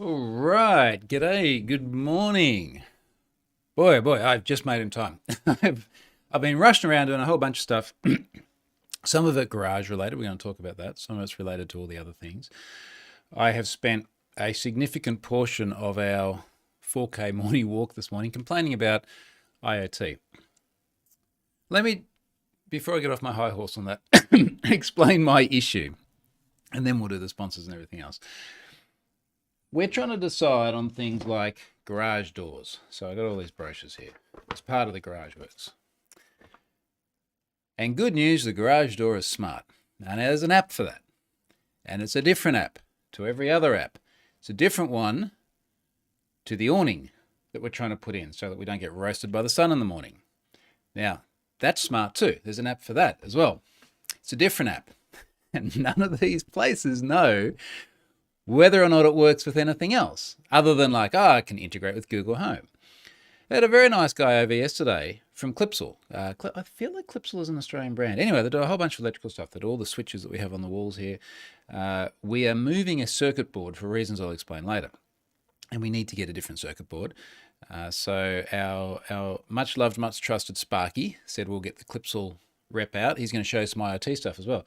All right. G'day. Good morning. Boy, I've just made in time. I've been rushing around doing a whole bunch of stuff. Some of it garage related. We're going to talk about that. Some of it's related to all the other things. I have spent a significant portion of our 4K morning walk this morning complaining about IoT. Let me, before I get off my high horse on that, explain my issue, and then we'll do the sponsors and everything else. We're trying to decide on things like garage doors. So I got all these brochures here. It's part of the Garage Works. And good news, the garage door is smart. Now there's an app for that. And it's a different app to every other app. It's a different one to the awning that we're trying to put in so that we don't get roasted by the sun in the morning. Now, that's smart too. There's an app for that as well. It's a different app. And none of these places know whether or not it works with anything else, other than like, I can integrate with Google Home. I had a very nice guy over yesterday from Clipsal. I feel like Clipsal is an Australian brand. Anyway, they do a whole bunch of electrical stuff. They do all the switches that we have on the walls here. We are moving a circuit board for reasons I'll explain later. And we need to get a different circuit board. So our much loved, much trusted Sparky said we'll get the Clipsal rep out. He's going to show some IoT stuff as well.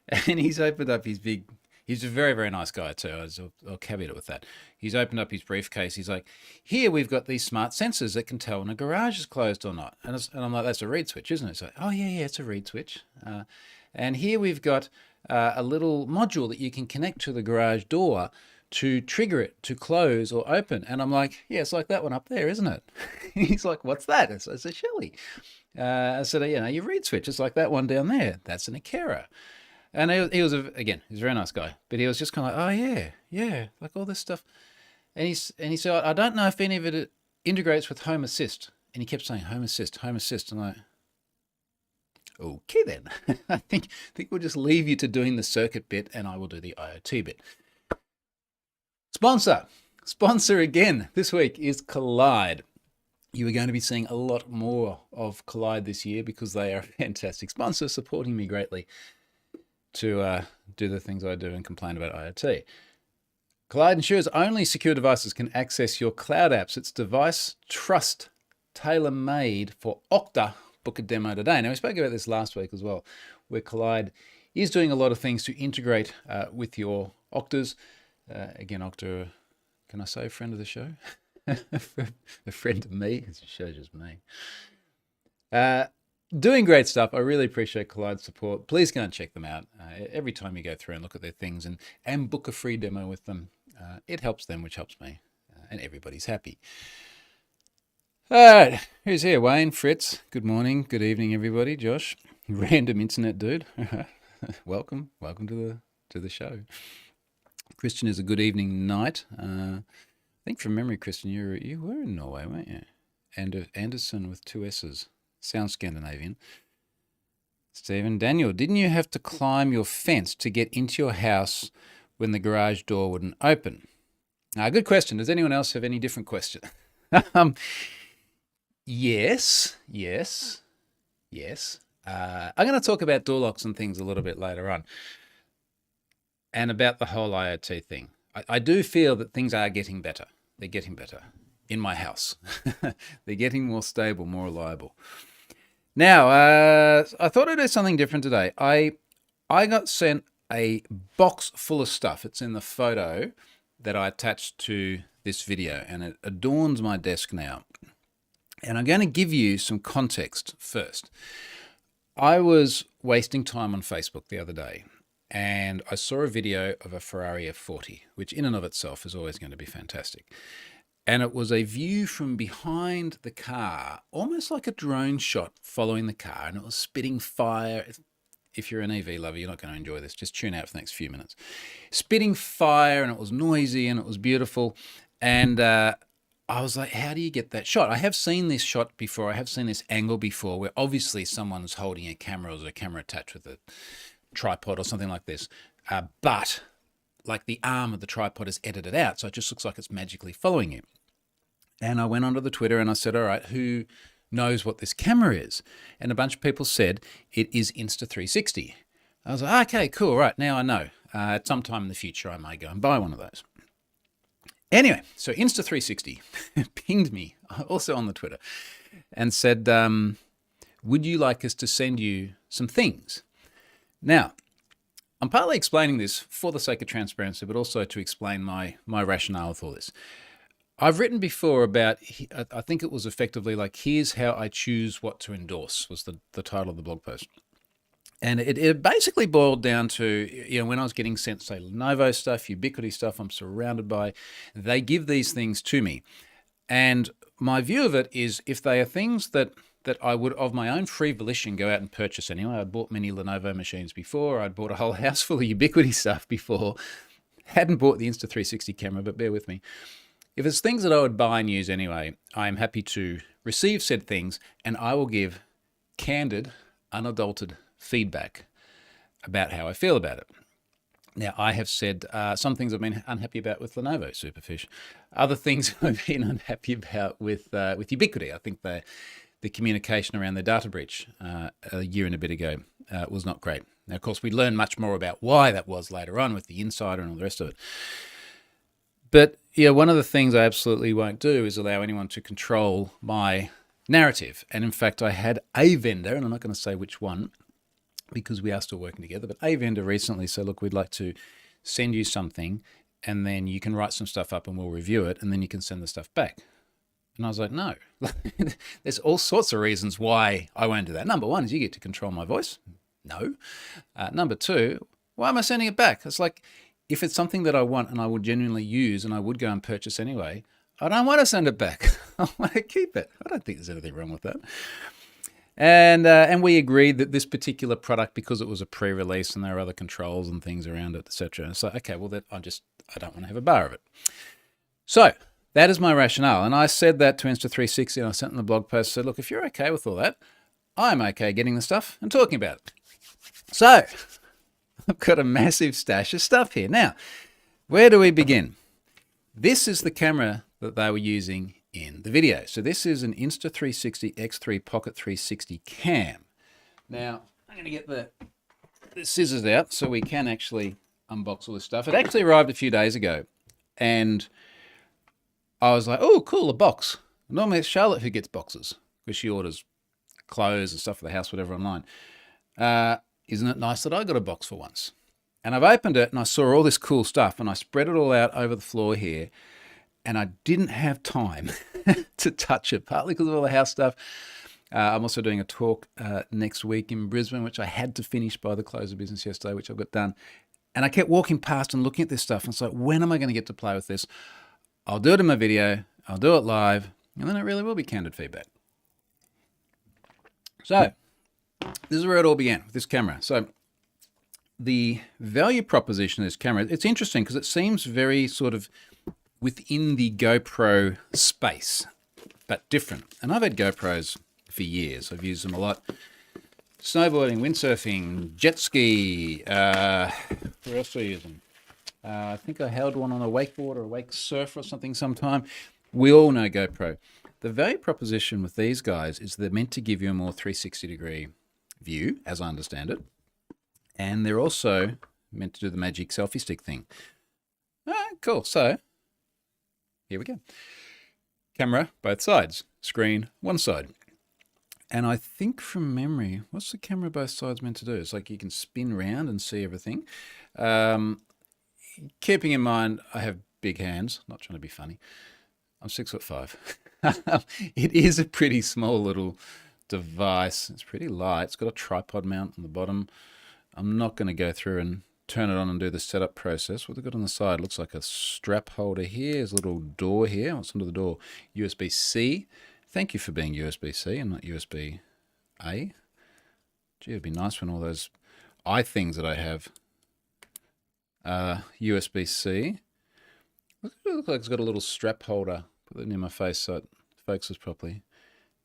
And he's opened up his big... He's a very, very nice guy too. I'll caveat it with that. He's opened up his briefcase. He's like, here we've got these smart sensors that can tell when a garage is closed or not. And I'm like, that's a reed switch, isn't it? He's like, oh yeah, it's a reed switch. And here we've got a little module that you can connect to the garage door to trigger it to close or open. And I'm like, yeah, it's like that one up there, isn't it? He's like, what's that? It's a Shelly. I said, your reed switch, it's like that one down there. That's an Akera. And he was a very nice guy, but he was just kind of like, oh yeah, like all this stuff. And he said, I don't know if any of it integrates with Home Assist. And he kept saying Home Assist. And I'm like, okay then. I think we'll just leave you to doing the circuit bit, and I will do the IoT bit. Sponsor again this week is Collide. You are going to be seeing a lot more of Collide this year because they are a fantastic sponsor, supporting me greatly to do the things I do and complain about IoT. Collide ensures only secure devices can access your cloud apps. It's device trust tailor-made for Okta. Book a demo today. Now, we spoke about this last week as well, where Collide is doing a lot of things to integrate with your Oktas. Again, Okta, can I say friend of the show? A friend of me. This show's just me. Doing great stuff. I really appreciate Collide's support. Please go and check them out. Every time you go through and look at their things and book a free demo with them, it helps them, which helps me, and everybody's happy. All right, who's here? Wayne, Fritz. Good morning, good evening, everybody. Josh, random internet dude. welcome to the show. Christian is a good evening night. I think from memory, Christian, you were in Norway, weren't you? And Anderson with 2 S's. Sounds Scandinavian. Stephen, Daniel, didn't you have to climb your fence to get into your house when the garage door wouldn't open? Good question. Does anyone else have any different question? Yes. I'm going to talk about door locks and things a little bit later on, and about the whole IoT thing. I do feel that things are getting better. They're getting better in my house. They're getting more stable, more reliable. Now, I thought I'd do something different today. I got sent a box full of stuff. It's in the photo that I attached to this video, and it adorns my desk now. And I'm going to give you some context first. I was wasting time on Facebook the other day, and I saw a video of a Ferrari F40, which in and of itself is always going to be fantastic. And it was a view from behind the car, almost like a drone shot following the car, and it was spitting fire. If you're an EV lover, you're not going to enjoy this. Just tune out for the next few minutes. Spitting fire, and it was noisy, and it was beautiful. And I was like, how do you get that shot? I have seen this shot before. I have seen this angle before, where obviously someone's holding a camera, or there's a camera attached with a tripod or something like this. But like the arm of the tripod is edited out, so it just looks like it's magically following you. And I went onto the Twitter and I said, all right, who knows what this camera is? And a bunch of people said it is Insta360. I was like, okay, cool, right, now I know. At some time in the future, I may go and buy one of those. Anyway, so Insta360 pinged me also on the Twitter and said, would you like us to send you some things? Now, I'm partly explaining this for the sake of transparency, but also to explain my rationale with all this. I've written before about, I think it was effectively like, here's how I choose what to endorse, was the title of the blog post. And it basically boiled down to, when I was getting sent, say, Lenovo stuff, Ubiquiti stuff, I'm surrounded by, they give these things to me. And my view of it is, if they are things that I would, of my own free volition, go out and purchase anyway. I'd bought many Lenovo machines before. I'd bought a whole house full of Ubiquiti stuff before. Hadn't bought the Insta360 camera, but bear with me. If it's things that I would buy and use anyway, I am happy to receive said things, and I will give candid, unadulterated feedback about how I feel about it. Now, I have said some things I've been unhappy about with Lenovo Superfish. Other things I've been unhappy about with Ubiquiti. I think the communication around the data breach a year and a bit ago was not great. Now, of course, we learned much more about why that was later on with the insider and all the rest of it. But yeah, one of the things I absolutely won't do is allow anyone to control my narrative. And in fact, I had a vendor, and I'm not going to say which one, because we are still working together, but a vendor recently said, look, we'd like to send you something, and then you can write some stuff up and we'll review it, and then you can send the stuff back. And I was like, no. There's all sorts of reasons why I won't do that. Number one is you get to control my voice. No. Number two, why am I sending it back? It's like, if it's something that I want and I would genuinely use and I would go and purchase anyway, I don't want to send it back. I want to keep it. I don't think there's anything wrong with that. And we agreed that this particular product, because it was a pre-release and there are other controls and things around it, etc. So, okay, well, I don't want to have a bar of it. So that is my rationale. And I said that to Insta360, and I sent in the blog post, said, look, if you're okay with all that, I'm okay getting the stuff and talking about it. So I've got a massive stash of stuff here. Now, where do we begin? This is the camera that they were using in the video. So this is an Insta360 X3 Pocket 360 cam. Now, I'm going to get the scissors out so we can actually unbox all this stuff. It actually arrived a few days ago, and I was like, oh, cool, a box. Normally it's Charlotte who gets boxes because she orders clothes and stuff for the house, whatever, online. Isn't it nice that I got a box for once? And I've opened it and I saw all this cool stuff, and I spread it all out over the floor here, and I didn't have time to touch it, partly because of all the house stuff. I'm also doing a talk next week in Brisbane, which I had to finish by the close of business yesterday, which I've got done. And I kept walking past and looking at this stuff, and it's like, when am I going to get to play with this? I'll do it in my video, I'll do it live, and then it really will be candid feedback. So this is where it all began, with this camera. So the value proposition of this camera, it's interesting because it seems very sort of within the GoPro space, but different. And I've had GoPros for years. I've used them a lot. Snowboarding, windsurfing, jet ski. Where else do I use them? I think I held one on a wakeboard or a wake surf or something sometime. We all know GoPro. The value proposition with these guys is they're meant to give you a more 360-degree view, as I understand it. And they're also meant to do the magic selfie stick thing. Cool. So here we go. Camera, both sides. Screen, one side. And I think from memory, what's the camera both sides meant to do? It's like you can spin round and see everything. Keeping in mind, I have big hands. Not trying to be funny. I'm 6'5". It is a pretty small little device. It's pretty light. It's got a tripod mount on the bottom. I'm not going to go through and turn it on and do the setup process. What they've got on the side looks like a strap holder here. There's a little door here. What's under the door? USB-C. Thank you for being USB-C and not USB-A. Gee, it'd be nice when all those things that I have USB-C. It looks like it's got a little strap holder. Put that near my face so it focuses properly.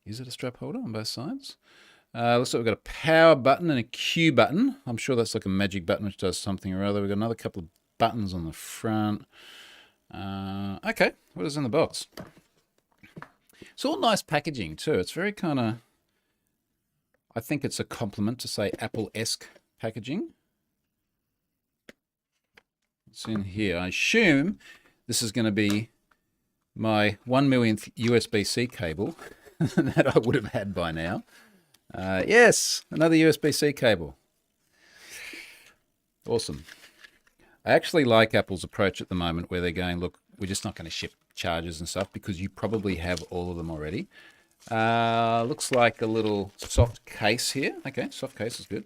Is it a strap holder on both sides? Looks like we've got a power button and a Q button. I'm sure that's like a magic button which does something or other. We've got another couple of buttons on the front. Okay, what is in the box? It's all nice packaging too. It's very kind of, I think it's a compliment to say Apple-esque packaging. It's in here. I assume this is going to be my 1 millionth USB-C cable that I would have had by now. Yes, another USB-C cable. Awesome. I actually like Apple's approach at the moment where they're going, look, we're just not going to ship chargers and stuff because you probably have all of them already. Looks like a little soft case here. Okay, soft case is good.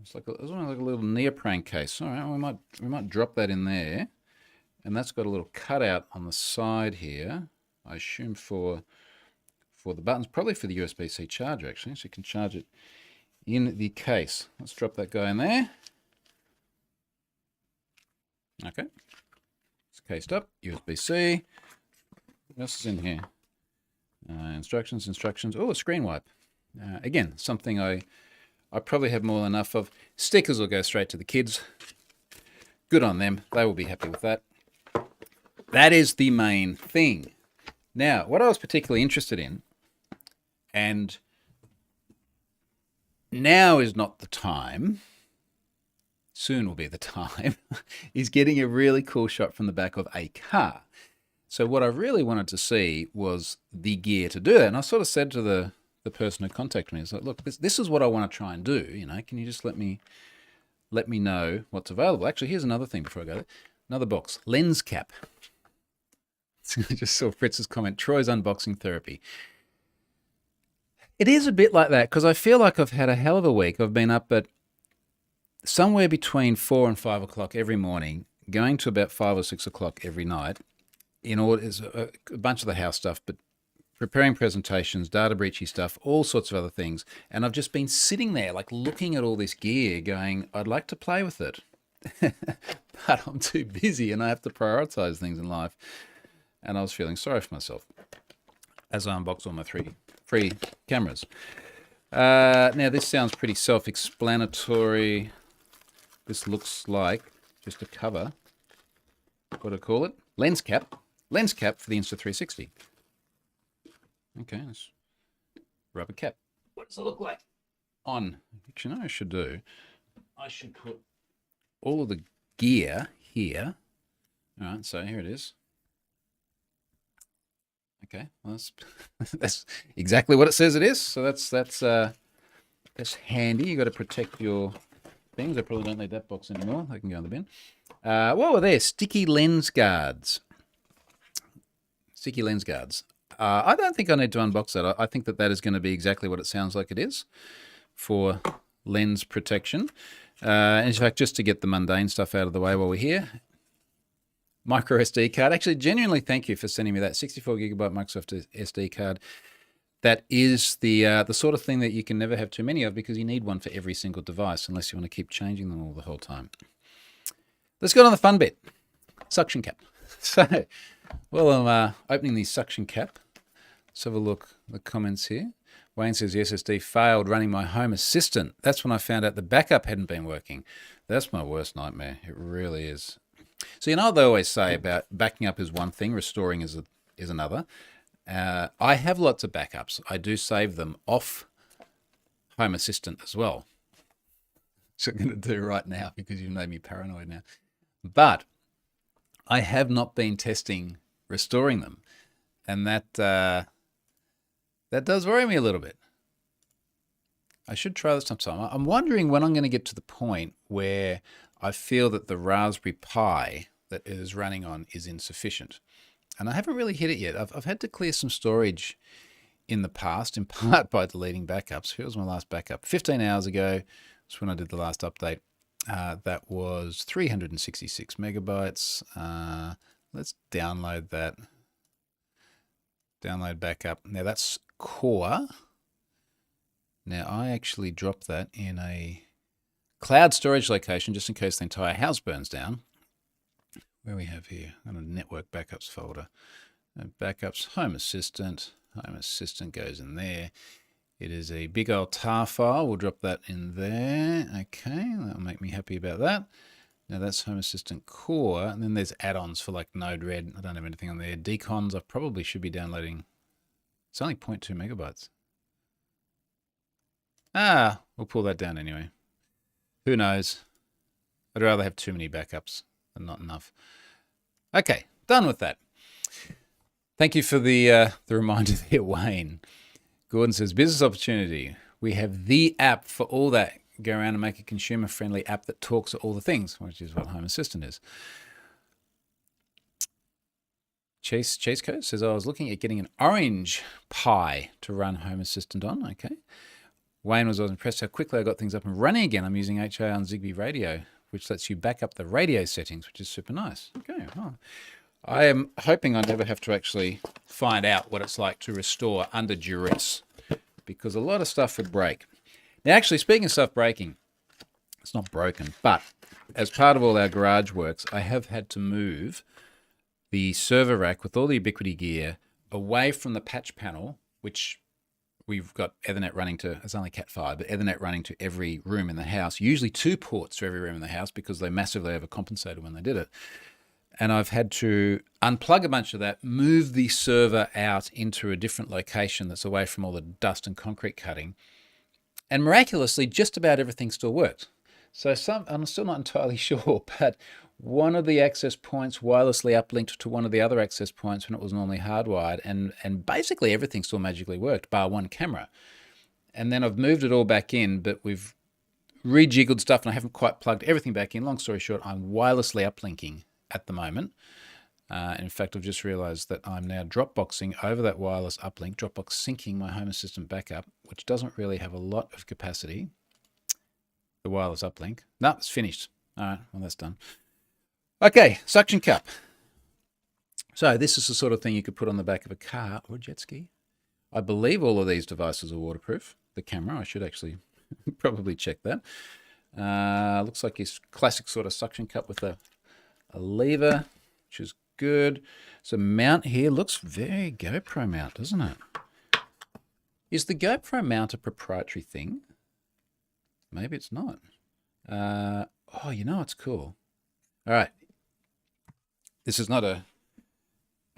It's like it's almost like a little neoprene case. All right, we might drop that in there, and that's got a little cutout on the side here. I assume for the buttons, probably for the USB-C charger actually, so you can charge it in the case. Let's drop that guy in there. Okay, it's cased up. USB-C. What else is in here? Instructions. Oh, a screen wipe. Again, something I probably have more than enough of. Stickers will go straight to the kids. Good on them. They will be happy with that. That is the main thing. Now, what I was particularly interested in, and now is not the time, soon will be the time, is getting a really cool shot from the back of a car. So what I really wanted to see was the gear to do that. And I sort of said to the person who contacted me, I was like, look, this is what I want to try and do. You know, can you just let me know what's available? Actually, here's another thing before I go there. Another box, lens cap. I just saw Fritz's comment, Troy's unboxing therapy. It is a bit like that because I feel like I've had a hell of a week. I've been up at somewhere between 4 and 5 o'clock every morning, going to about 5 or 6 o'clock every night. In order is a bunch of the house stuff, but preparing presentations, data breachy stuff, all sorts of other things. And I've just been sitting there like looking at all this gear going, I'd like to play with it, but I'm too busy and I have to prioritize things in life. And I was feeling sorry for myself as I unboxed all my 3 free cameras. Now this sounds pretty self-explanatory. This looks like just a cover. What do I call it? Lens cap. Lens cap for the Insta360. Okay, let's rubber cap. What does it look like? On. Actually, you know what I should do? I should put all of the gear here. All right, so here it is. Okay, well, that's exactly what it says it is. So that's handy. You got to protect your things. I probably don't need that box anymore. They can go in the bin. What were there? Sticky lens guards. Sticky lens guards. I don't think I need to unbox that. I think that is going to be exactly what it sounds like it is for lens protection. And in fact, just to get the mundane stuff out of the way while we're here, micro SD card. Actually, genuinely thank you for sending me that 64 gigabyte Microsoft SD card. That is the sort of thing that you can never have too many of because you need one for every single device unless you want to keep changing them all the whole time. Let's go on the fun bit. Suction cap. So, well, I'm opening the suction cap. Let's have a look at the comments here. Wayne says the SSD failed running my Home Assistant. That's when I found out the backup hadn't been working. That's my worst nightmare. It really is. So you know what they always say about backing up is one thing, restoring is another. I have lots of backups. I do save them off Home Assistant as well. Which I'm going to do right now because you've made me paranoid now. But I have not been testing restoring them. And that does worry me a little bit. I should try this sometime. I'm wondering when I'm going to get to the point where I feel that the Raspberry Pi that it is running on is insufficient. And I haven't really hit it yet. I've had to clear some storage in the past, in part by deleting backups. Here was my last backup. 15 hours ago, that's when I did the last update. That was 366 megabytes. Let's download that. Download backup. Now that's core. Now I actually dropped that in a cloud storage location just in case the entire house burns down. Where we have here, on a network backups folder. Backups, Home Assistant. Home Assistant goes in there. It is a big old tar file. We'll drop that in there. Okay, that'll make me happy about that. Now that's Home Assistant Core. And then there's add-ons for like Node-RED. I don't have anything on there. Decons, I probably should be downloading. It's only 0.2 megabytes. We'll pull that down anyway. Who knows? I'd rather have too many backups than not enough. Okay, done with that. Thank you for the reminder there, Wayne. Gordon says, business opportunity. We have the app for all that. Go around and make a consumer-friendly app that talks to all the things, which is what Home Assistant is. Chase Code says, I was looking at getting an orange Pi to run Home Assistant on. Okay. Wayne was impressed how quickly I got things up and running again. I'm using HI on Zigbee radio, which lets you back up the radio settings, which is super nice. Okay. Well, I am hoping I never have to actually find out what it's like to restore under duress, because a lot of stuff would break. Now, actually, speaking of stuff breaking, it's not broken, but as part of all our garage works, I have had to move the server rack with all the Ubiquiti gear away from the patch panel, which we've got Ethernet running to, it's only Cat5, but Ethernet running to every room in the house, usually 2 ports to every room in the house because they massively overcompensated when they did it. And I've had to unplug a bunch of that, move the server out into a different location that's away from all the dust and concrete cutting. And miraculously, just about everything still worked. So I'm still not entirely sure, but one of the access points wirelessly uplinked to one of the other access points when it was normally hardwired, and basically everything still magically worked, bar one camera. And then I've moved it all back in, but we've rejiggled stuff and I haven't quite plugged everything back in. Long story short, I'm wirelessly uplinking at the moment. In fact, I've just realized that I'm now Dropboxing over that wireless uplink, Dropbox syncing my Home Assistant backup, which doesn't really have a lot of capacity. The wireless uplink. No, it's finished. All right, well, that's done. Okay, suction cup. So this is the sort of thing you could put on the back of a car or a jet ski. I believe all of these devices are waterproof. The camera, I should actually probably check that. Looks like his classic sort of suction cup with a lever, which is good. So mount here looks very GoPro mount, doesn't it? Is the GoPro mount a proprietary thing? Maybe it's not. Oh, you know it's cool. All right. This is not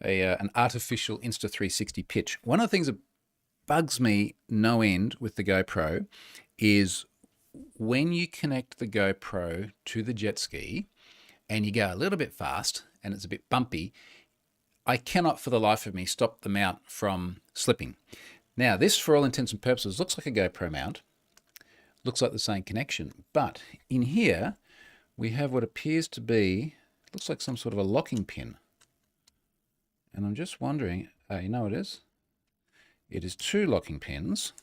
an artificial Insta360 pitch. One of the things that bugs me no end with the GoPro is when you connect the GoPro to the jet ski and you go a little bit fast and it's a bit bumpy, I cannot for the life of me stop the mount from slipping. Now, this, for all intents and purposes, looks like a GoPro mount. Looks like the same connection. But in here, we have what appears to be, looks like some sort of a locking pin. And I'm just wondering, you know what it is? It is 2 locking pins.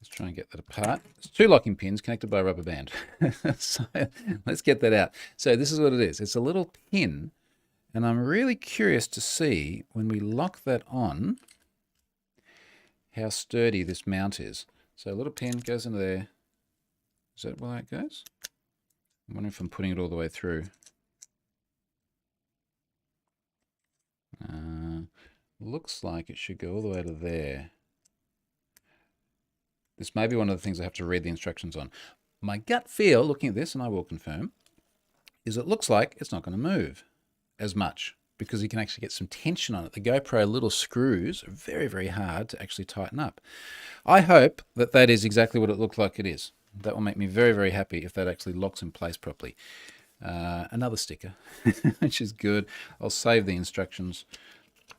Let's try and get that apart. It's 2 locking pins connected by a rubber band. So let's get that out. So this is what it is. It's a little pin, and I'm really curious to see when we lock that on how sturdy this mount is. So a little pin goes into there. Is that where it goes? I'm wondering if I'm putting it all the way through. Looks like it should go all the way to there. This may be one of the things I have to read the instructions on. My gut feel, looking at this, and I will confirm, is it looks like it's not going to move as much because you can actually get some tension on it. The GoPro little screws are very, very hard to actually tighten up. I hope that that is exactly what it looks like it is. That will make me very, very happy if that actually locks in place properly. Another sticker, which is good. I'll save the instructions.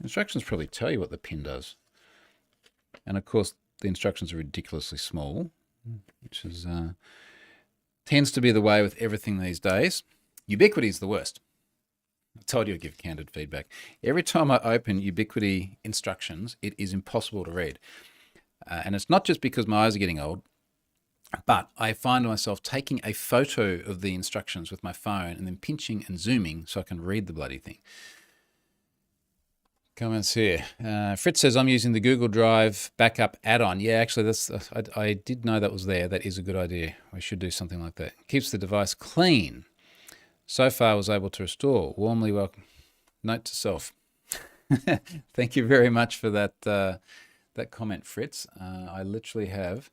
Instructions probably tell you what the pin does. And of course, the instructions are ridiculously small, which is tends to be the way with everything these days. Ubiquiti is the worst. I told you I'd give candid feedback. Every time I open Ubiquiti instructions, it is impossible to read. And it's not just because my eyes are getting old, but I find myself taking a photo of the instructions with my phone and then pinching and zooming so I can read the bloody thing. Comments here. Fritz says, I'm using the Google Drive backup add-on. Yeah, actually, that's I did know that was there. That is a good idea. We should do something like that. Keeps the device clean. So far, I was able to restore. Warmly welcome. Note to self. Thank you very much for that, that comment, Fritz. I literally have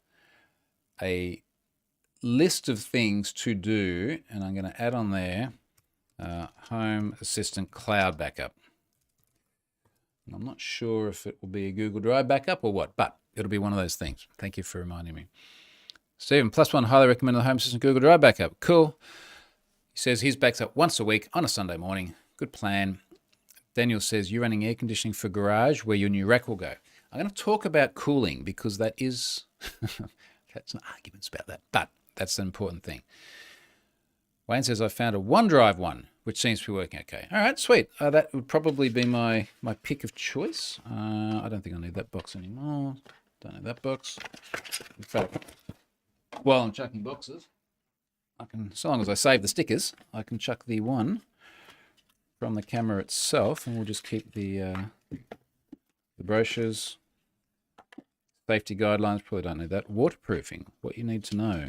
a list of things to do, and I'm going to add on there Home Assistant Cloud Backup. I'm not sure if it will be a Google Drive backup or what, but it'll be one of those things. Thank you for reminding me. Stephen, +1, highly recommend the Home Assistant Google Drive backup. Cool. He says his backs up once a week on a Sunday morning. Good plan. Daniel says, you're running air conditioning for garage where your new rack will go. I'm going to talk about cooling because that is, that's an argument about that, but that's an important thing. Wayne says, I found a OneDrive one, which seems to be working okay. All right, sweet. That would probably be my pick of choice. I don't think I need that box anymore. Don't need that box. In fact, while I'm chucking boxes, I can, so long as I save the stickers, I can chuck the one from the camera itself, and we'll just keep the brochures, safety guidelines, probably don't need that. Waterproofing, what you need to know.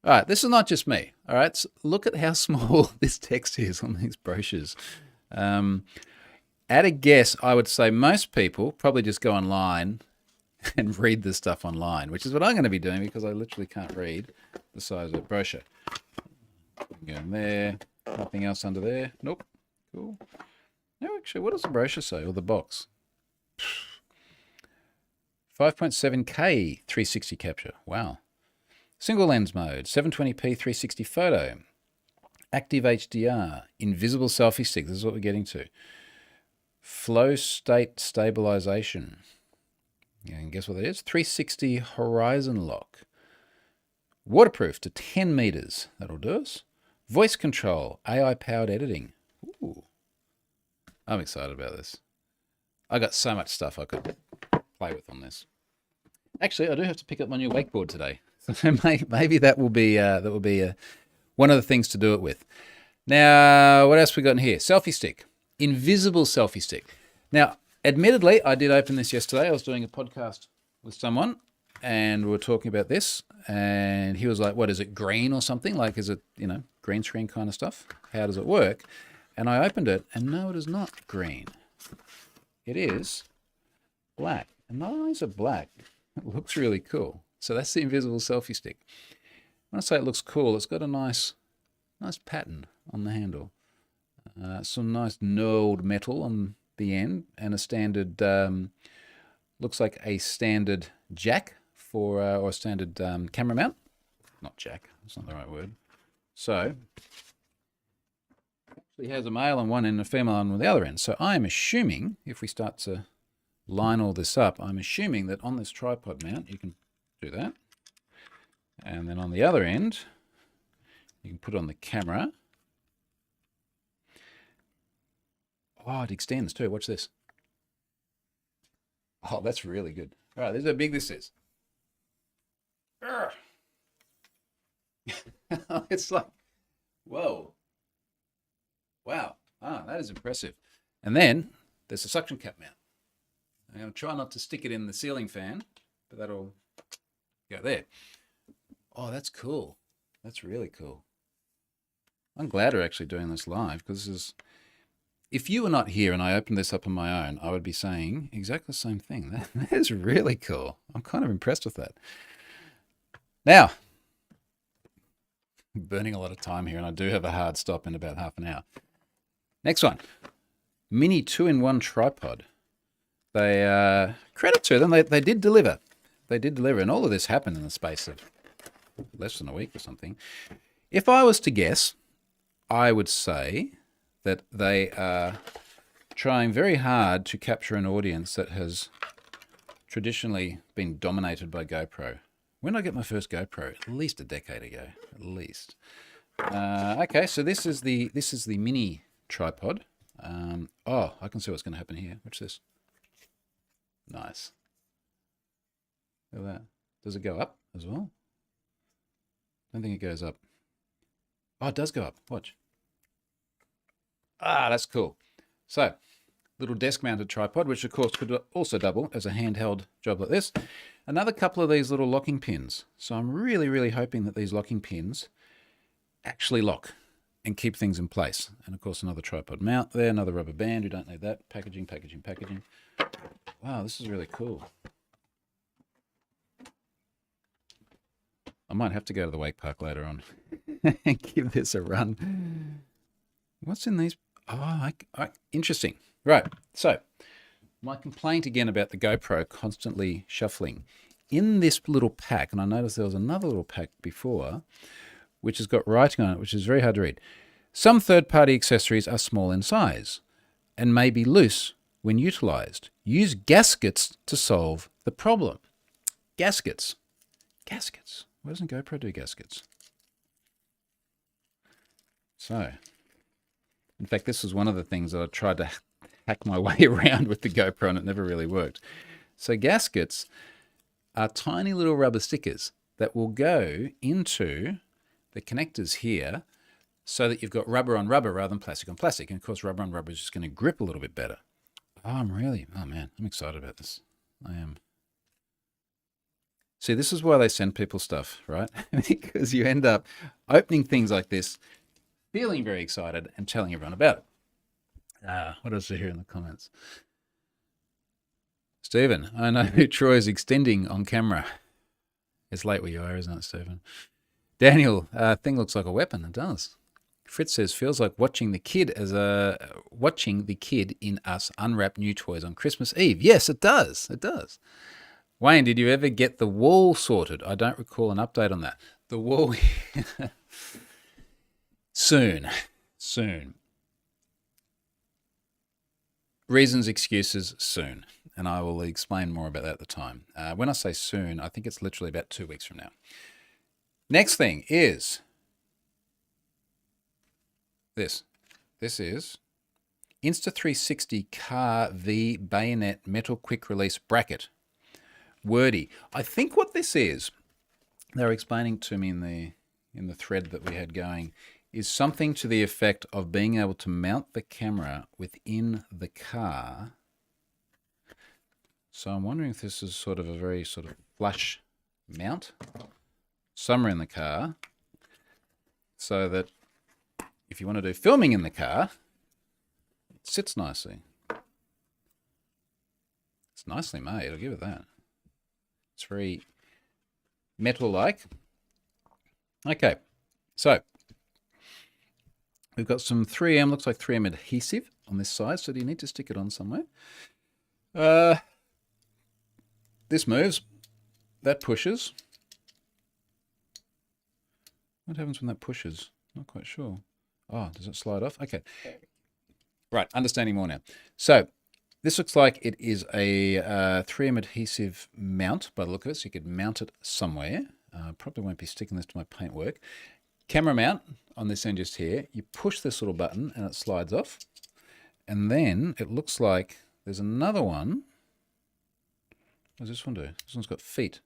All right, this is not just me. All right, so look at how small this text is on these brochures. At a guess, I would say most people probably just go online and read this stuff online, which is what I'm going to be doing because I literally can't read the size of the brochure. Go in there. Nothing else under there. Nope. Cool. No, actually, what does the brochure say, or the box? 5.7K 360 capture. Wow. Single lens mode, 720p 360 photo, active HDR, invisible selfie stick. This is what we're getting to. Flow state stabilization. Yeah, and guess what that is? 360 horizon lock. Waterproof to 10 meters. That'll do us. Voice control, AI-powered editing. Ooh. I'm excited about this. I got so much stuff I could play with on this. Actually, I do have to pick up my new wakeboard today. So maybe that will be one of the things to do it with. Now, what else we got in here? Selfie stick, invisible selfie stick. Now, admittedly, I did open this yesterday. I was doing a podcast with someone, and we were talking about this, and he was like, "What is it? Green or something? Like, is it green screen kind of stuff? How does it work?" And I opened it, and no, it is not green. It is black, and not only is it black, it looks really cool. So that's the invisible selfie stick. When I say it looks cool, it's got a nice pattern on the handle. Some nice knurled metal on the end, and a standard, looks like a standard jack for, or a standard camera mount. Not jack, that's not the right word. So, actually has a male on one end and a female on the other end. So I'm assuming, if we start to line all this up, I'm assuming that on this tripod mount, you can do that. And then on the other end, you can put it on the camera. Oh, it extends too. Watch this. Oh, that's really good. All right, this is how big this is. It's like, whoa. Wow. Ah, that is impressive. And then there's a suction cap mount. I'm going to try not to stick it in the ceiling fan, but that'll go there. Oh, that's cool. That's really cool. I'm glad we're actually doing this live, because this is, if you were not here and I opened this up on my own, I would be saying exactly the same thing. That is really cool. I'm kind of impressed with that. Now, I'm burning a lot of time here, and I do have a hard stop in about half an hour. Next one, mini 2-in-1 tripod. They, credit to them, they did deliver. They did deliver, and all of this happened in the space of less than a week or something. If I was to guess, I would say that they are trying very hard to capture an audience that has traditionally been dominated by GoPro. When did I get my first GoPro? At least a decade ago, at least. Okay, so this is the mini tripod. Oh, I can see what's going to happen here. Watch this. Nice. Look at that. Does it go up as well? I don't think it goes up. Oh, it does go up. Watch. Ah, that's cool. So, little desk-mounted tripod, which of course could also double as a handheld job like this. Another couple of these little locking pins. So I'm really, really hoping that these locking pins actually lock and keep things in place. And of course, another tripod mount there, another rubber band. You don't need that. Packaging, packaging, packaging. Wow, this is really cool. I might have to go to the wake park later on and give this a run. What's in these? Oh, interesting. Right. So my complaint again about the GoPro constantly shuffling. In this little pack, and I noticed there was another little pack before, which has got writing on it, which is very hard to read. Some third-party accessories are small in size and may be loose when utilized. Use gaskets to solve the problem. Gaskets. Gaskets. Why doesn't GoPro do gaskets? So, in fact, this was one of the things that I tried to hack my way around with the GoPro and it never really worked. So gaskets are tiny little rubber stickers that will go into the connectors here so that you've got rubber on rubber rather than plastic on plastic. And of course, rubber on rubber is just going to grip a little bit better. Oh man, I'm excited about this. I am. See, this is why they send people stuff, right? Because you end up opening things like this, feeling very excited and telling everyone about it. What else is here in the comments? Stephen, I know Troy is extending on camera. It's late where you are, isn't it, Stephen? Daniel, thing looks like a weapon. It does. Fritz says, feels like watching the kid in us unwrap new toys on Christmas Eve. Yes, it does. It does. Wayne, did you ever get the wall sorted? I don't recall an update on that. The wall... Soon. Reasons, excuses, soon. And I will explain more about that at the time. When I say soon, I think it's literally about 2 weeks from now. Next thing is this. This is Insta360 Car V Bayonet Metal Quick Release Bracket. Wordy. I think what this is, they were explaining to me in the thread that we had going, is something to the effect of being able to mount the camera within the car. So I'm wondering if this is sort of a very sort of flush mount somewhere in the car, so that if you want to do filming in the car, it sits nicely. It's nicely made, I'll give it that. It's very metal-like. Okay, so we've got some 3M, looks like 3M adhesive on this side. So do you need to stick it on somewhere? This moves. That pushes. What happens when that pushes? Not quite sure. Oh, does it slide off? Okay. Right, understanding more now. So this looks like it is a 3M adhesive mount by the look of it. So you could mount it somewhere. Probably won't be sticking this to my paintwork. Camera mount on this end just here. You push this little button and it slides off. And then it looks like there's another one. What does this one do? This one's got feet.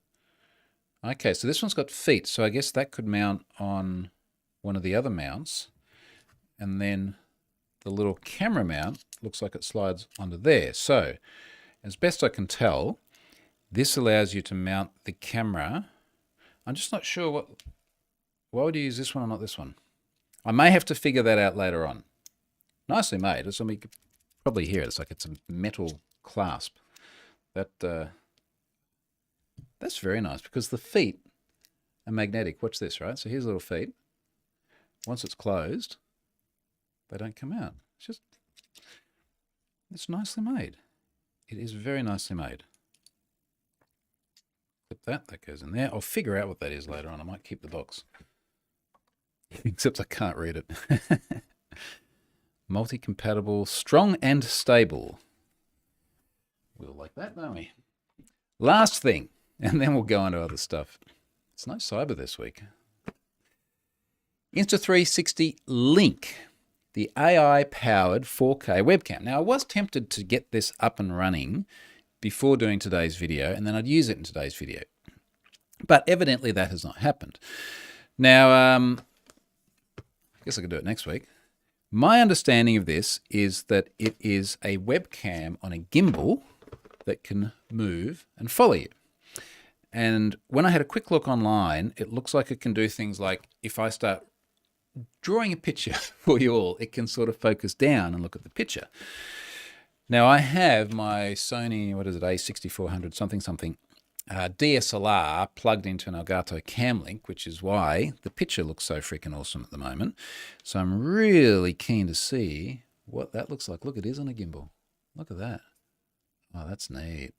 Okay, so this one's got feet. So I guess that could mount on one of the other mounts. And then the little camera mount looks like it slides onto there. So as best I can tell, this allows you to mount the camera. I'm just not sure why would you use this one or not this one? I may have to figure that out later on. Nicely made. It's, I mean, you could probably hear it. It's like it's a metal clasp. That's very nice because the feet are magnetic. Watch this, right? So here's little feet. Once it's closed, they don't come out. It's nicely made. It is very nicely made. Clip that goes in there. I'll figure out what that is later on. I might keep the box. Except I can't read it. Multi-compatible, strong and stable. We'll like that, don't we? Last thing, and then we'll go on to other stuff. It's no cyber this week. Insta360 Link, the AI-powered 4K webcam. Now, I was tempted to get this up and running before doing today's video, and then I'd use it in today's video. But evidently that has not happened. Now, I guess I could do it next week. My understanding of this is that it is a webcam on a gimbal that can move and follow you. And when I had a quick look online, it looks like it can do things like if I start drawing a picture for you all, it can sort of focus down and look at the picture. Now I have my Sony, what is it, A6400 something DSLR plugged into an Elgato Cam Link, which is why the picture looks so freaking awesome at the moment. So I'm really keen to see what that looks like. Look, it is on a gimbal. Look at that. Oh, that's neat.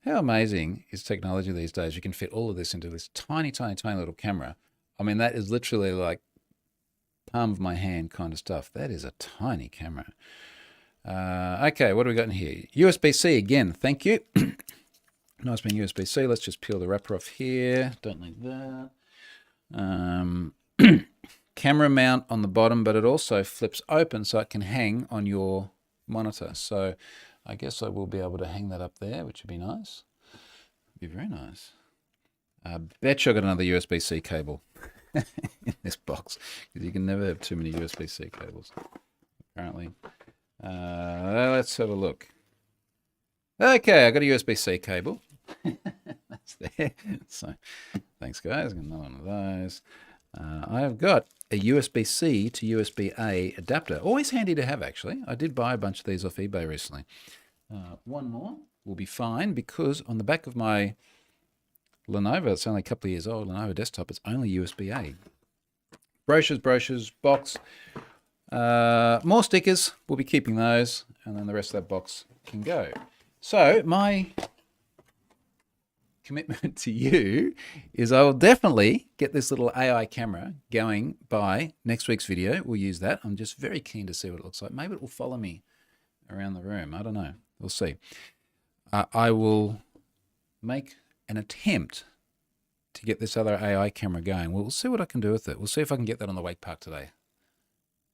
How amazing is technology these days? You can fit all of this into this tiny, tiny, tiny little camera. I mean, that is literally like palm of my hand kind of stuff. That is a tiny camera. Okay, what do we got in here? USB-C again, thank you. Nice being USB-C. Let's just peel the wrapper off here. Don't need that. Camera mount on the bottom, but it also flips open so it can hang on your monitor. So I guess I will be able to hang that up there, which would be nice. Be very nice. I bet you I got another USB-C cable in this box, because you can never have too many USB-C cables, apparently. Let's have a look. Okay, I got a USB-C cable. That's there. So thanks, guys. Got another one of those. I've got a USB-C to USB-A adapter. Always handy to have, actually. I did buy a bunch of these off eBay recently. One more will be fine, because on the back of my Lenovo, it's only a couple of years old, Lenovo desktop, it's only USB-A. Brochures, box. More stickers. We'll be keeping those, and then the rest of that box can go. So my commitment to you is I will definitely get this little AI camera going by next week's video. We'll use that. I'm just very keen to see what it looks like. Maybe it will follow me around the room. I don't know. We'll see. I will make an attempt to get this other AI camera going. We'll see what I can do with it. We'll see if I can get that on the wake park today.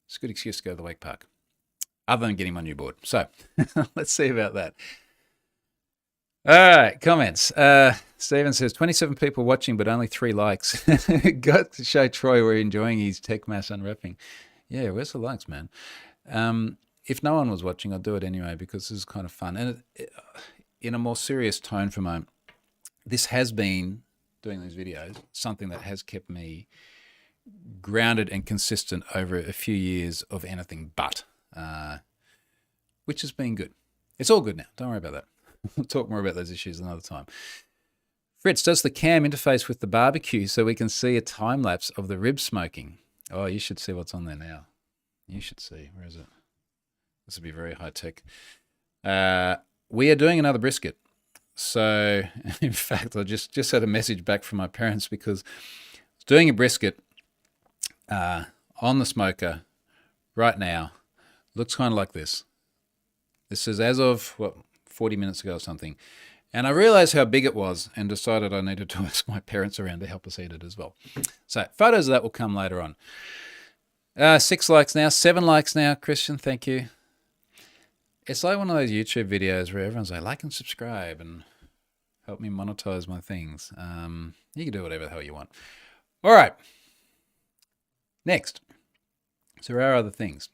It's a good excuse to go to the wake park, other than getting my new board. So let's see about that. All right, comments. Steven says, 27 people watching, but only 3 likes. Got to show Troy we're enjoying his tech mass unwrapping. Yeah, where's the likes, man? If no one was watching, I'll do it anyway, because this is kind of fun. And in a more serious tone for a moment, this has been, doing these videos, something that has kept me grounded and consistent over a few years of anything but, which has been good. It's all good now. Don't worry about that. We'll talk more about those issues another time. Fritz, does the cam interface with the barbecue so we can see a time lapse of the rib smoking? Oh, you should see what's on there now. You should see. Where is it? This would be very high tech. We are doing another brisket. So, in fact, I just had a message back from my parents, because I was doing a brisket on the smoker right now. Looks kind of like this. This is as of, 40 minutes ago or something. And I realized how big it was and decided I needed to ask my parents around to help us eat it as well. So photos of that will come later on. 6 likes now, 7 likes now. Christian, thank you. It's like one of those YouTube videos where everyone's like and subscribe and help me monetize my things. You can do whatever the hell you want. All right. Next. So there are other things.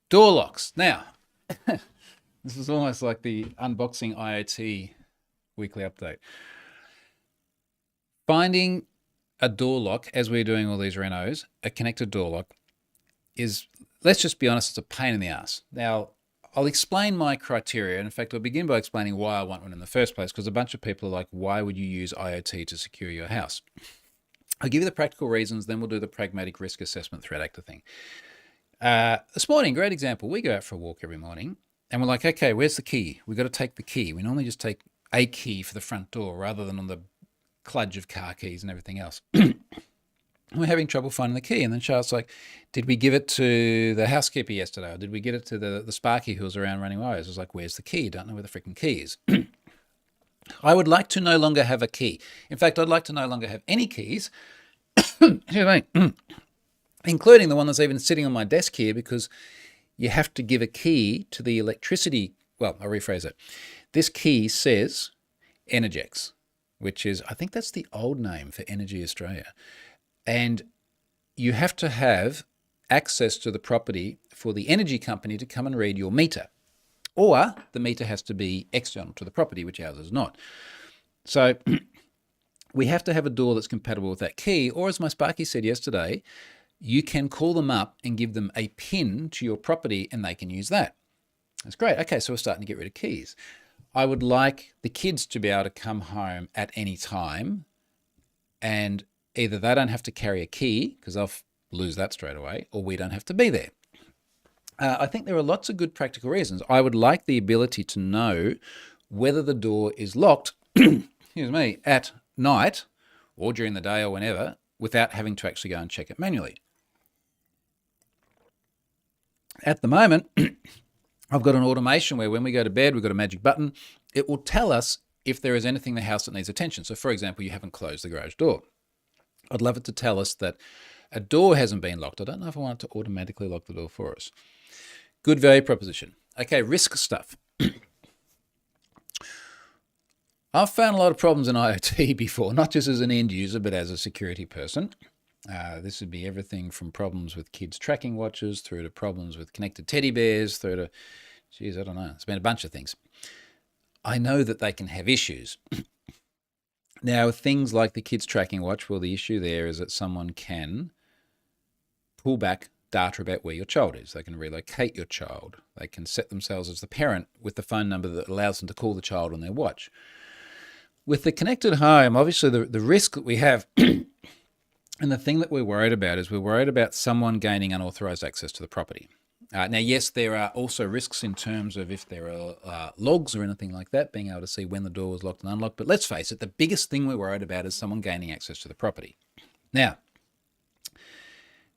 Door locks. Now, this is almost like the unboxing IoT weekly update. Finding a door lock, as we're doing all these renos, a connected door lock, is, let's just be honest, it's a pain in the ass. Now, I'll explain my criteria. And in fact, I'll begin by explaining why I want one in the first place, because a bunch of people are like, why would you use IoT to secure your house? I'll give you the practical reasons, then we'll do the pragmatic risk assessment threat actor thing. This morning, great example. We go out for a walk every morning, and we're like, okay, where's the key? We've got to take the key. We normally just take a key for the front door rather than on the kludge of car keys and everything else. We're having trouble finding the key. And then Charlotte's like, did we give it to the housekeeper yesterday? Or did we get it to the Sparky who was around running wires? I was like, where's the key? Don't know where the freaking key is. I would like to no longer have a key. In fact, I'd like to no longer have any keys, including the one that's even sitting on my desk here, because you have to give a key to the electricity. Well, I'll rephrase it. This key says Energex, which is, I think that's the old name for Energy Australia. And you have to have access to the property for the energy company to come and read your meter. Or the meter has to be external to the property, which ours is not. So we have to have a door that's compatible with that key. Or as my Sparky said yesterday, you can call them up and give them a PIN to your property and they can use that. That's great. Okay, so we're starting to get rid of keys. I would like the kids to be able to come home at any time, and either they don't have to carry a key because they'll lose that straight away, or we don't have to be there. I think there are lots of good practical reasons. I would like the ability to know whether the door is locked, excuse me, at night or during the day or whenever, without having to actually go and check it manually. At the moment, I've got an automation where when we go to bed, we've got a magic button. It will tell us if there is anything in the house that needs attention. So for example, you haven't closed the garage door. I'd love it to tell us that a door hasn't been locked. I don't know if I want it to automatically lock the door for us. Good value proposition. Okay, risk stuff. I've found a lot of problems in IoT before, not just as an end user, but as a security person. This would be everything from problems with kids' tracking watches through to problems with connected teddy bears through to, geez, I don't know. It's been a bunch of things. I know that they can have issues. Now, things like the kids' tracking watch, well, the issue there is that someone can pull back data about where your child is. They can relocate your child. They can set themselves as the parent with the phone number that allows them to call the child on their watch. With the connected home, obviously the risk that we have and the thing that we're worried about is we're worried about someone gaining unauthorized access to the property. Now, yes, there are also risks in terms of if there are logs or anything like that, being able to see when the door was locked and unlocked. But let's face it, the biggest thing we're worried about is someone gaining access to the property. Now,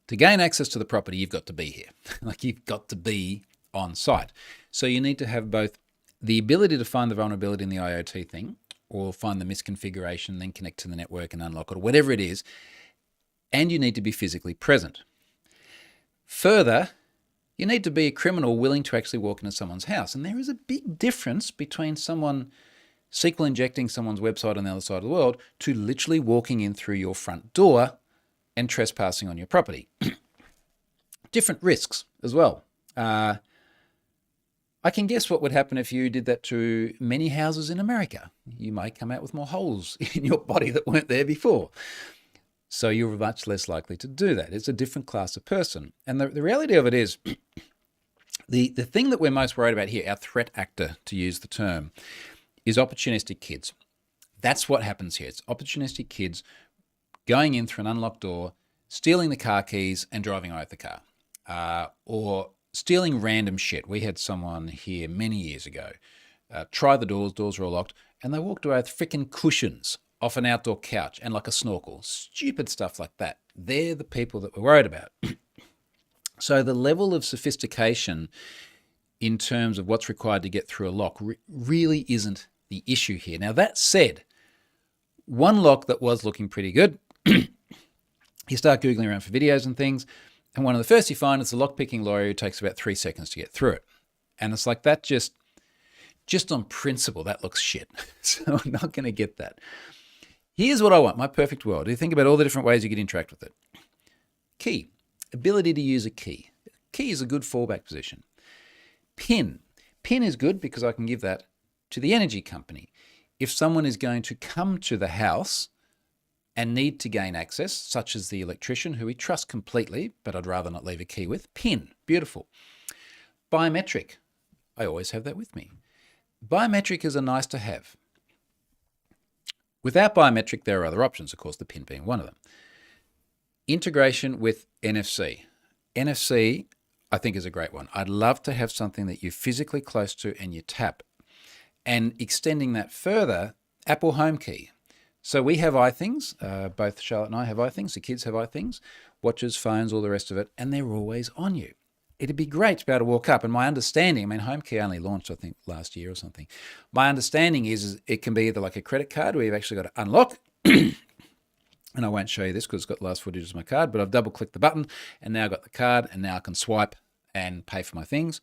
to gain access to the property, you've got to be here. Like, you've got to be on site. So you need to have both the ability to find the vulnerability in the IoT thing, or find the misconfiguration, then connect to the network and unlock it, or whatever it is, and you need to be physically present. Further, you need to be a criminal willing to actually walk into someone's house. And there is a big difference between someone SQL injecting someone's website on the other side of the world to literally walking in through your front door and trespassing on your property. Different risks as well. I can guess what would happen if you did that to many houses in America. You might come out with more holes in your body that weren't there before. So you're much less likely to do that. It's a different class of person. And the reality of it is, the thing that we're most worried about here, our threat actor, to use the term, is opportunistic kids. That's what happens here. It's opportunistic kids going in through an unlocked door, stealing the car keys and driving away with the car. Or stealing random shit. We had someone here many years ago try the doors were all locked, and they walked away with freaking cushions off an outdoor couch and like a snorkel. Stupid stuff like that. They're the people that we're worried about. So the level of sophistication in terms of what's required to get through a lock really isn't the issue here. Now, that said, one lock that was looking pretty good, you start Googling around for videos and things, and one of the first you find is the lock-picking lawyer who takes about 3 seconds to get through it. And it's like that just on principle, that looks shit. So I'm not going to get that. Here's what I want, my perfect world. You think about all the different ways you could interact with it. Key, ability to use a key. Key is a good fallback position. PIN. PIN is good because I can give that to the energy company. If someone is going to come to the house and need to gain access, such as the electrician, who we trust completely, but I'd rather not leave a key with. PIN, beautiful. Biometric, I always have that with me. Biometric is a nice to have. Without biometric, there are other options, of course, the PIN being one of them. Integration with NFC. NFC, I think, is a great one. I'd love to have something that you're physically close to and you tap. And extending that further, Apple HomeKey. So we have iThings, both Charlotte and I have iThings, the kids have iThings, watches, phones, all the rest of it, and they're always on you. It'd be great to be able to walk up. And my understanding, I mean, HomeKey only launched, I think, last year or something. My understanding is it can be either like a credit card where you've actually got to unlock, and I won't show you this because it's got the last 4 digits of my card, but I've double-clicked the button, and now I've got the card, and now I can swipe and pay for my things.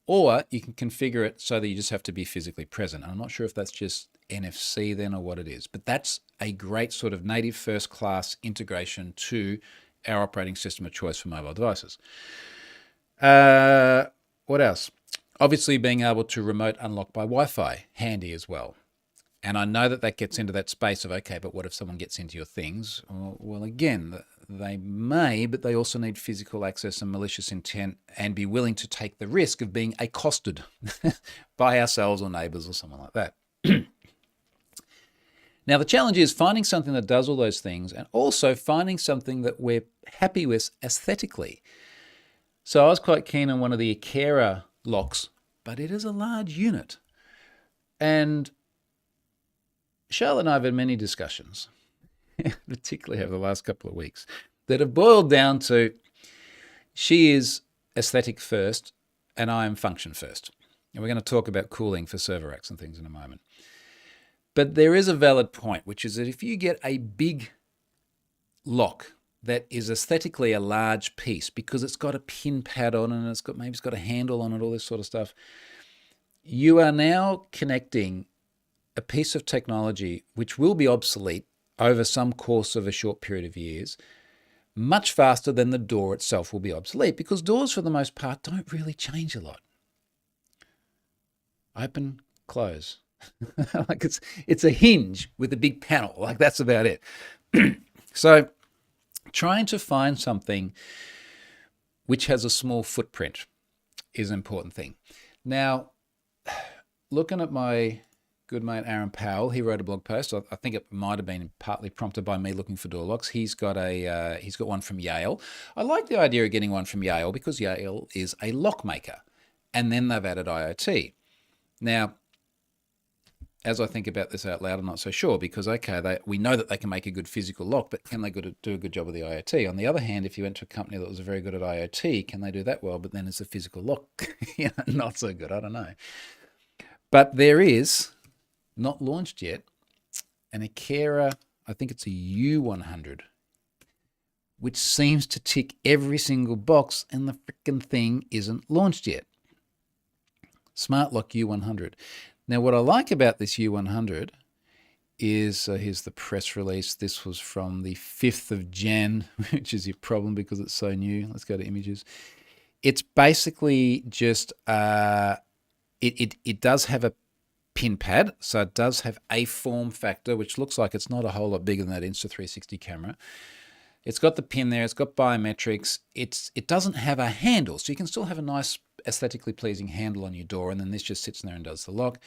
Or you can configure it so that you just have to be physically present. And I'm not sure if that's just NFC then or what it is, but that's a great sort of native first-class integration to our operating system of choice for mobile devices. What else? Obviously, being able to remote unlock by Wi-Fi, handy as well. And I know that that gets into that space of, okay, but what if someone gets into your things? Well, again, they may, but they also need physical access and malicious intent and be willing to take the risk of being accosted by ourselves or neighbors or someone like that. Now, the challenge is finding something that does all those things and also finding something that we're happy with aesthetically. So I was quite keen on one of the Akera locks, but it is a large unit. And Charlotte and I have had many discussions, particularly over the last couple of weeks, that have boiled down to she is aesthetic first and I am function first. And we're going to talk about cooling for server racks and things in a moment. But there is a valid point, which is that if you get a big lock that is aesthetically a large piece because it's got a pin pad on it and maybe it's got a handle on it, all this sort of stuff, you are now connecting a piece of technology which will be obsolete over some course of a short period of years, much faster than the door itself will be obsolete, because doors for the most part don't really change a lot. Open, close. Like it's a hinge with a big panel. Like that's about it. So trying to find something which has a small footprint is an important thing. Now, looking at my good mate Aaron Powell, he wrote a blog post. I think it might have been partly prompted by me looking for door locks. He's got one from Yale. I like the idea of getting one from Yale because Yale is a lock maker, and then they've added IoT. Now, as I think about this out loud, I'm not so sure because, okay, we know that they can make a good physical lock, but can they do a good job of the IoT? On the other hand, if you went to a company that was very good at IoT, can they do that well? But then it's a physical lock, not so good. I don't know. But there is, not launched yet, an Akera, I think it's a U100, which seems to tick every single box, and the freaking thing isn't launched yet. Smart Lock U100. Now, what I like about this U100 is, here's the press release. This was from the 5th of Jan, which is your problem because it's so new. Let's go to images. It's basically just, it does have a pin pad, so it does have a form factor, which looks like it's not a whole lot bigger than that Insta360 camera. It's got the pin there, it's got biometrics, it doesn't have a handle, so you can still have a nice aesthetically pleasing handle on your door, and then this just sits in there and does the lock.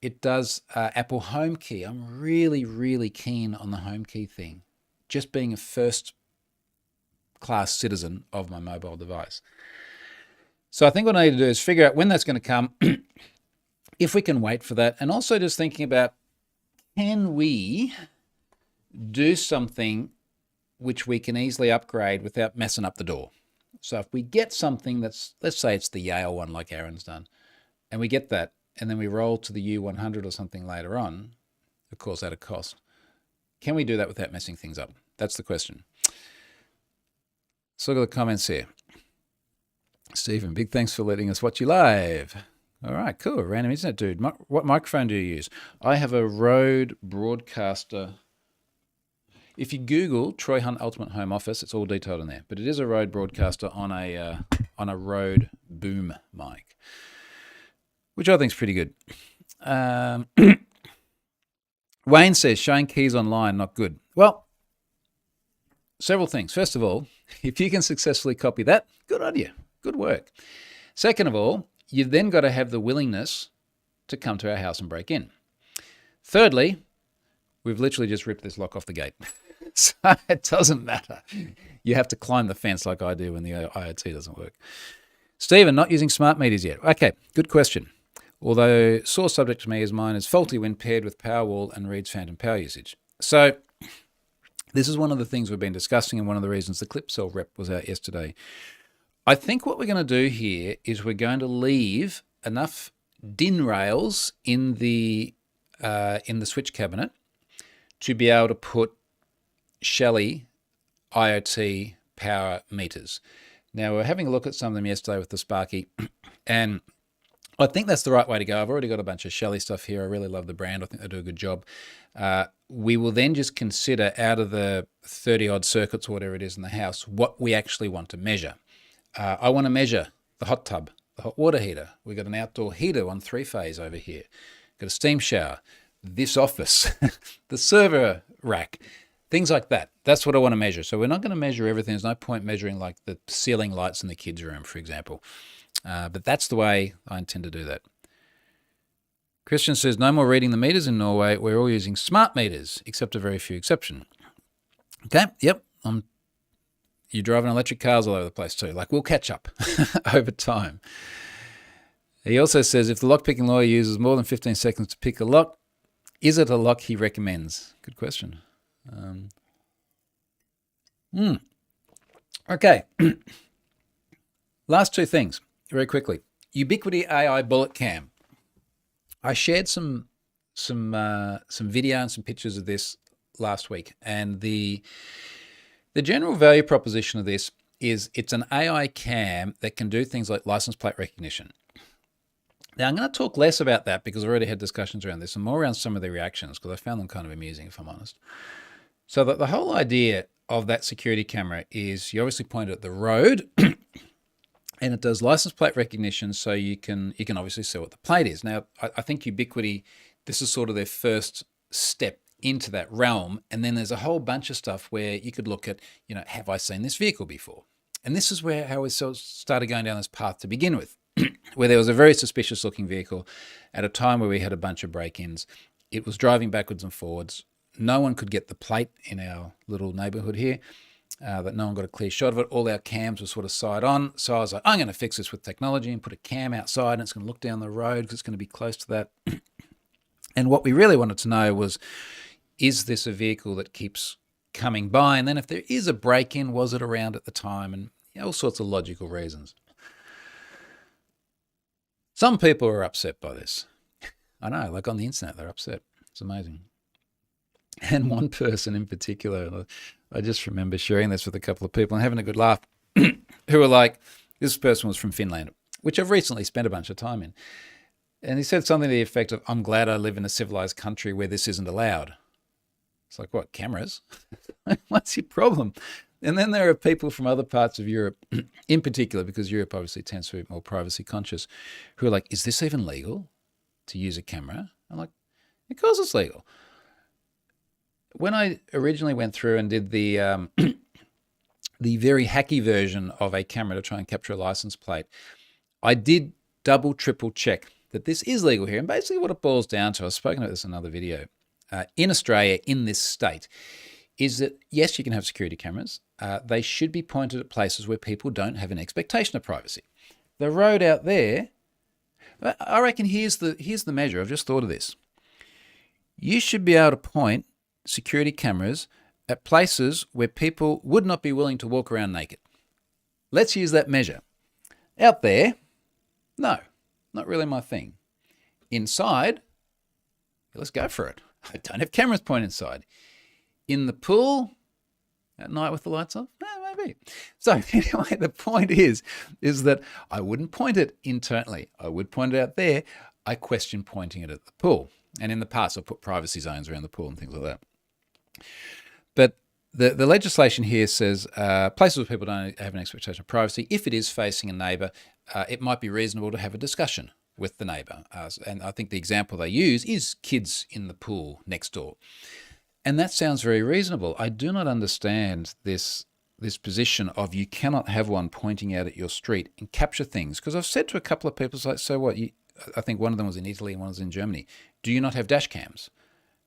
It does Apple Home Key. I'm really, really keen on the Home Key thing, just being a first-class citizen of my mobile device. So I think what I need to do is figure out when that's going to come, if we can wait for that, and also just thinking about, can we do something which we can easily upgrade without messing up the door? So if we get something that's, let's say it's the Yale one like Aaron's done, and we get that, and then we roll to the U100 or something later on, of course at a cost, can we do that without messing things up? That's the question. Let's look at the comments here. Stephen, big thanks for letting us watch you live. All right, cool. Random internet dude. What microphone do you use? I have a Rode Broadcaster. If you Google Troy Hunt Ultimate Home Office, it's all detailed in there. But it is a Rode Broadcaster on a Rode boom mic, which I think is pretty good. Wayne says, showing keys online, not good. Well, several things. First of all, if you can successfully copy that, good on you. Good work. Second of all, you've then got to have the willingness to come to our house and break in. Thirdly, we've literally just ripped this lock off the gate. So it doesn't matter. You have to climb the fence like I do when the IoT doesn't work. Stephen, not using smart meters yet. Okay, good question. Although sore subject to me is mine is faulty when paired with Powerwall and reads phantom power usage. So this is one of the things we've been discussing and one of the reasons the Clipcell rep was out yesterday. I think what we're going to do here is we're going to leave enough DIN rails in the switch cabinet to be able to put Shelly IoT power meters. Now, we're having a look at some of them yesterday with the Sparky, and I think that's the right way to go. I've already got a bunch of Shelly stuff here. I really love the brand. I think they do a good job. We will then just consider out of the 30-odd circuits or whatever it is in the house, what we actually want to measure. I want to measure the hot tub, the hot water heater. We've got an outdoor heater on 3-phase over here. Got a steam shower, this office, the server rack, things like that. That's what I want to measure. So we're not going to measure everything. There's no point measuring like the ceiling lights in the kids' room, for example. But that's the way I intend to do that. Christian says, no more reading the meters in Norway. We're all using smart meters, except a very few exceptions. Okay, yep. You're driving electric cars all over the place too. Like, we'll catch up over time. He also says, if the lock-picking lawyer uses more than 15 seconds to pick a lock, is it a lock he recommends? Good question. Okay. Last two things, very quickly. Ubiquiti AI Bullet Cam. I shared some video and some pictures of this last week, and the general value proposition of this is it's an AI cam that can do things like license plate recognition. Now, I'm going to talk less about that because I've already had discussions around this and more around some of the reactions because I found them kind of amusing, if I'm honest. So the whole idea of that security camera is you obviously point it at the road and it does license plate recognition, so you can obviously see what the plate is. Now, I think Ubiquiti, this is sort of their first step into that realm, and then there's a whole bunch of stuff where you could look at, have I seen this vehicle before? And this is how we started going down this path to begin with, where there was a very suspicious looking vehicle at a time where we had a bunch of break-ins. It was driving backwards and forwards. No one could get the plate in our little neighborhood here, that no one got a clear shot of it. All our cams were sort of side on. So I was like, I'm going to fix this with technology and put a cam outside and it's going to look down the road because it's going to be close to that. And what we really wanted to know was, is this a vehicle that keeps coming by? And then if there is a break-in, was it around at the time? And all sorts of logical reasons. Some people are upset by this. I know, like on the internet, they're upset. It's amazing. And one person in particular, I just remember sharing this with a couple of people and having a good laugh, who were like, this person was from Finland, which I've recently spent a bunch of time in. And he said something to the effect of, I'm glad I live in a civilized country where this isn't allowed. It's like, what, cameras? What's your problem? And then there are people from other parts of Europe, in particular, because Europe obviously tends to be more privacy conscious, who are like, is this even legal to use a camera? I'm like, of course it's legal. When I originally went through and did the the very hacky version of a camera to try and capture a license plate, I did double, triple check that this is legal here. And basically what it boils down to, I've spoken about this in another video, in Australia, in this state, is that, yes, you can have security cameras. They should be pointed at places where people don't have an expectation of privacy. The road out there, I reckon here's the measure. I've just thought of this. You should be able to point security cameras at places where people would not be willing to walk around naked. Let's use that measure. Out there, no, not really my thing. Inside, let's go for it. I don't have cameras pointed inside. In the pool, at night with the lights off, maybe. So anyway, the point is that I wouldn't point it internally. I would point it out there. I question pointing it at the pool. And in the past, I've put privacy zones around the pool and things like that. But the legislation here says places where people don't have an expectation of privacy, if it is facing a neighbour, it might be reasonable to have a discussion with the neighbour. And I think the example they use is kids in the pool next door. And that sounds very reasonable. I do not understand this position of you cannot have one pointing out at your street and capture things. Because I've said to a couple of people, like, so what? I think one of them was in Italy and one was in Germany. Do you not have dash cams?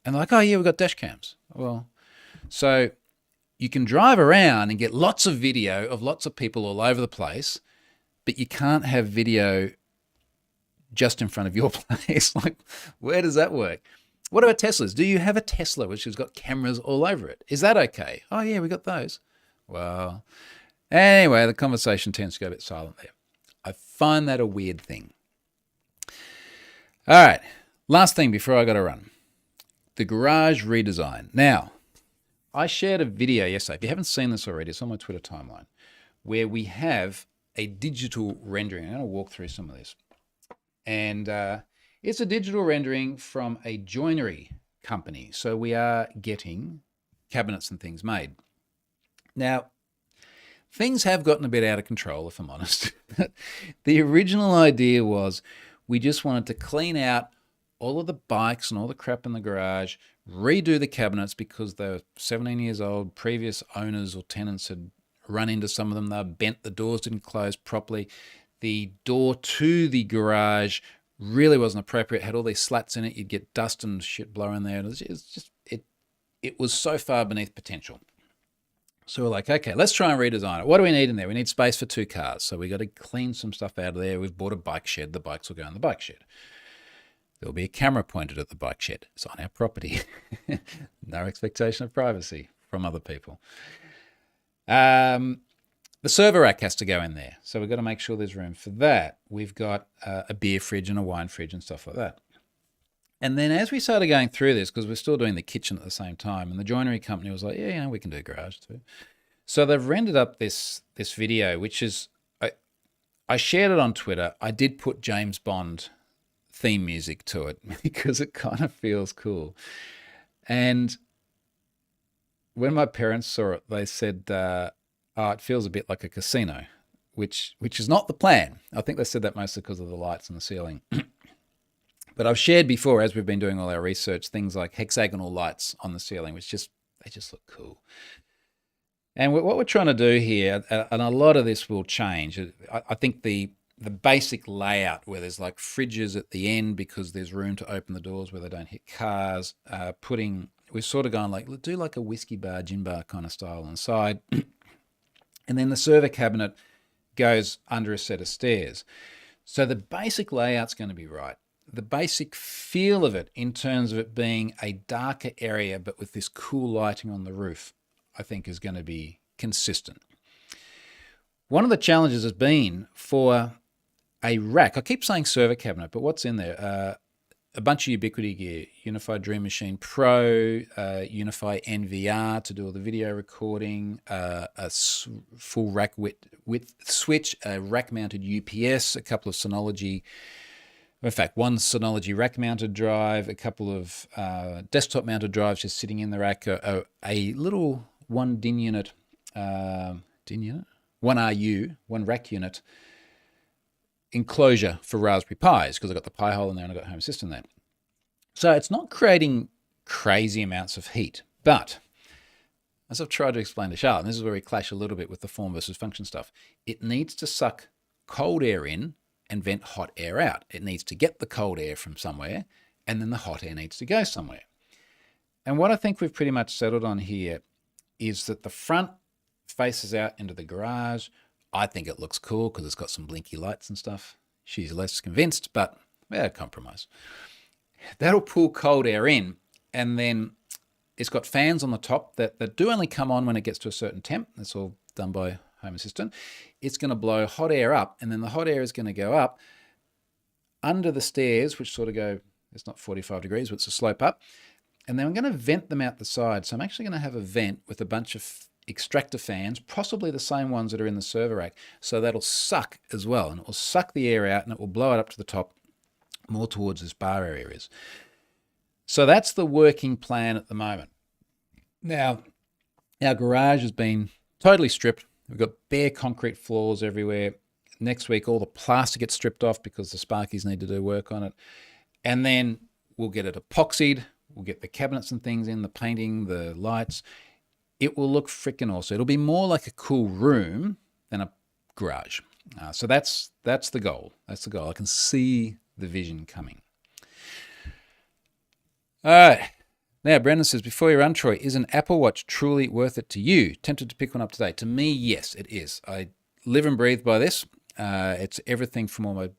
And they're like, oh yeah, we've got dash cams. Well, so you can drive around and get lots of video of lots of people all over the place, but you can't have video just in front of your place. Like, where does that work? What about Teslas? Do you have a Tesla which has got cameras all over it? Is that okay? Oh yeah, we got those. Well, anyway, the conversation tends to go a bit silent there. I find that a weird thing. All right, last thing before I got to run. The garage redesign. Now, I shared a video yesterday. If you haven't seen this already, it's on my Twitter timeline, where we have a digital rendering. I'm going to walk through some of this. And it's a digital rendering from a joinery company. So we are getting cabinets and things made. Now, things have gotten a bit out of control, if I'm honest. The original idea was we just wanted to clean out all of the bikes and all the crap in the garage, redo the cabinets because they were 17 years old, previous owners or tenants had run into some of them, they were bent, the doors didn't close properly. The door to the garage really wasn't appropriate, had all these slats in it, you'd get dust and shit blowing there. It was so far beneath potential. So we're like, okay, let's try and redesign it. What do we need in there? We need space for 2 cars. So we got to clean some stuff out of there. We've bought a bike shed. The bikes will go in the bike shed. There'll be a camera pointed at the bike shed. It's on our property. No expectation of privacy from other people. The server rack has to go in there. So we've got to make sure there's room for that. We've got a beer fridge and a wine fridge and stuff like that. And then as we started going through this, because we're still doing the kitchen at the same time, and the joinery company was like, yeah, we can do garage too. So they've rendered up this video, which is, I shared it on Twitter. I did put James Bond theme music to it because it kind of feels cool. And when my parents saw it, they said, it feels a bit like a casino, which is not the plan. I think they said that mostly because of the lights on the ceiling. But I've shared before, as we've been doing all our research, things like hexagonal lights on the ceiling, which they just look cool. And what we're trying to do here, and a lot of this will change. I think the basic layout where there's like fridges at the end because there's room to open the doors where they don't hit cars, we're sort of going like, let's do like a whiskey bar, gin bar kind of style on the side. And then the server cabinet goes under a set of stairs. So the basic layout's going to be right. The basic feel of it in terms of it being a darker area but with this cool lighting on the roof, I think is going to be consistent. One of the challenges has been for a rack. I keep saying server cabinet, but what's in there? A bunch of Ubiquiti gear, Unify Dream Machine Pro, Unify NVR to do all the video recording, a full rack width switch, a rack-mounted UPS, a couple of Synology, in fact, one Synology rack-mounted drive, a couple of desktop-mounted drives just sitting in the rack, a little one DIN unit, one RU, one rack unit enclosure for Raspberry Pis, because I've got the Pi hole in there and I've got Home Assistant there. So it's not creating crazy amounts of heat, but as I've tried to explain to Charlotte, and this is where we clash a little bit with the form versus function stuff, it needs to suck cold air in and vent hot air out. It needs to get the cold air from somewhere, and then the hot air needs to go somewhere. And what I think we've pretty much settled on here is that the front faces out into the garage. I think it looks cool because it's got some blinky lights and stuff. She's less convinced, but compromise. That'll pull cold air in, and then it's got fans on the top that do only come on when it gets to a certain temp. That's all done by Home Assistant. It's going to blow hot air up, and then the hot air is going to go up under the stairs, which sort of go, it's not 45 degrees, but it's a slope up. And then I'm going to vent them out the side. So I'm actually going to have a vent with a bunch of extractor fans, possibly the same ones that are in the server rack. So that'll suck as well, and it will suck the air out and it will blow it up to the top, more towards this bar area is. So that's the working plan at the moment. Now, our garage has been totally stripped. We've got bare concrete floors everywhere. Next week, all the plastic gets stripped off because the Sparkies need to do work on it. And then we'll get it epoxied. We'll get the cabinets and things in, the painting, the lights. It will look freaking awesome. It'll be more like a cool room than a garage. So that's the goal. That's the goal. I can see the vision coming. All right. Now, Brendan says, before you run, Troy, is an Apple Watch truly worth it to you? Tempted to pick one up today. To me, yes, it is. I live and breathe by this. It's everything from all my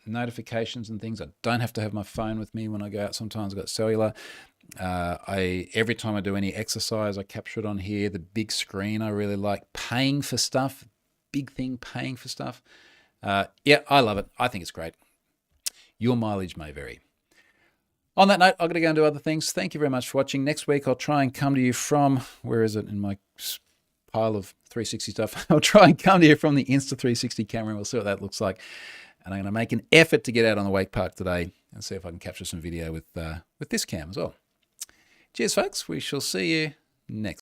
notifications and things. I don't have to have my phone with me when I go out. Sometimes I've got cellular. Every time I do any exercise, I capture it on here. The big screen I really like. Paying for stuff. Big thing, paying for stuff. Yeah, I love it. I think it's great. Your mileage may vary. On that note, I've got to go and do other things. Thank you very much for watching. Next week, I'll try and come to you from, where is it in my pile of 360 stuff? I'll try and come to you from the Insta360 camera. We'll see what that looks like. And I'm going to make an effort to get out on the wake park today and see if I can capture some video with this cam as well. Cheers, folks. We shall see you next